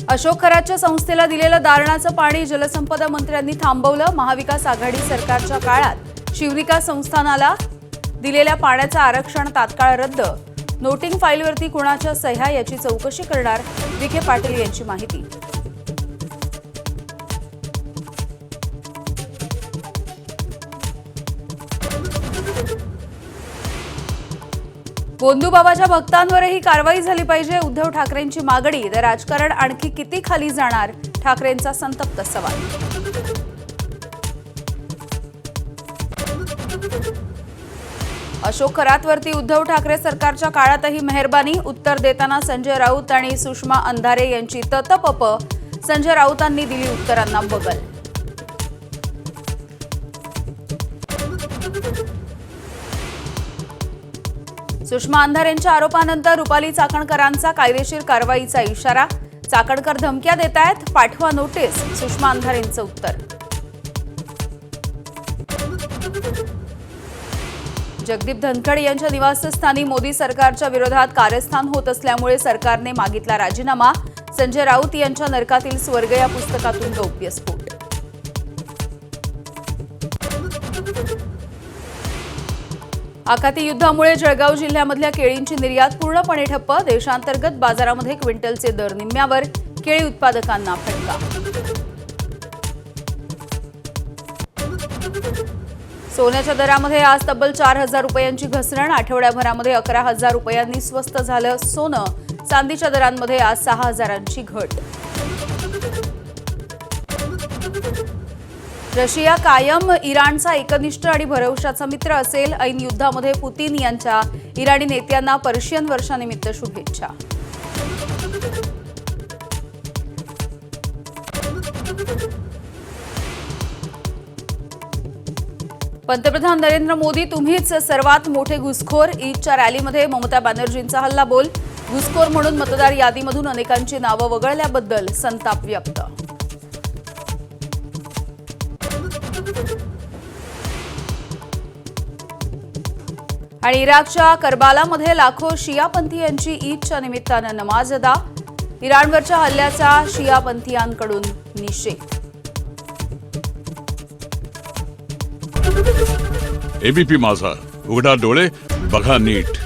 अशोक खरातच्या संस्थेला दिलेलं दारणाचं पाणी जलसंपदा मंत्र्यांनी थांबवलं। महाविकास आघाडी सरकारच्या काळात शिवनिका संस्थानाला दिलेल्या पाण्याचं आरक्षण तात्काळ रद्द। नोटिंग फाईलवरती कुणाच्या सह्या याची चौकशी करणार, विखे पाटील यांची माहिती। गोंदूबाबाच्या भक्तांवरही कारवाई झाली पाहिजे, उद्धव ठाकरेंची मागणी। तर राजकारण आणखी किती खाली जाणार, ठाकरेंचा संतप्त सवाल। अशोक खरातवरती उद्धव ठाकरे सरकारच्या काळातही मेहरबानी, उत्तर देताना संजय राऊत आणि सुषमा अंधारे यांची ततपप। संजय राऊतांनी दिली उत्तरांना बगल। सुषमा अंधारेंच्या आरोपानंतर रुपाली चाकणकरांचा कायदेशीर कारवाईचा इशारा। चाकणकर धमक्या देतायत, पाठवा नोटीस, सुषमा अंधारेंचं उत्तर। जगदीप धनखड यांच्या निवासस्थानी मोदी सरकारच्या विरोधात कारस्थान होत असल्यामुळे सरकारने मागितला राजीनामा। संजय राऊत यांच्या नरकातील स्वर्ग या पुस्तकातून गौप्यस्फोट। आखाती युद्धामुळे जळगाव जिल्ह्यामधल्या केळींची निर्यात पूर्णपणे ठप्प। देशांतर्गत बाजारामध्ये क्विंटलचे दर निम्म्यावर, केळी उत्पादकांना फटका। सोन्याच्या दरामध्ये आज तब्बल 4,000 रुपयांची घसरण। आठवड्याभरामध्ये 11,000 रुपयांनी स्वस्त झालं सोनं। चांदीच्या दरांमध्ये आज 6,000ची घट। रशिया कायम इराणचा एकनिष्ठ आणि भरवशाचा मित्र असेल। ऐन युद्धामध्ये पुतीन यांच्या इराणी नेत्यांना पर्शियन वर्षानिमित्त शुभेच्छा। पंतप्रधान नरेंद्र मोदी, तुम्हीच सर्वात मोठे घुसखोर। ईदच्या रॅलीमध्ये ममता बॅनर्जींचा हल्लाबोल। घुसखोर म्हणून मतदार यादीमधून अनेकांची नावं वगळल्याबद्दल संताप व्यक्त। आणि इराकच्या करबालामध्ये लाखो शियापंथीयांची ईदच्या निमित्तानं नमाज अदा। इराणवरच्या हल्ल्याचा शियापंथीयांकडून निषेध। एबीपी माझा, उघडा डोळे बघा नीट।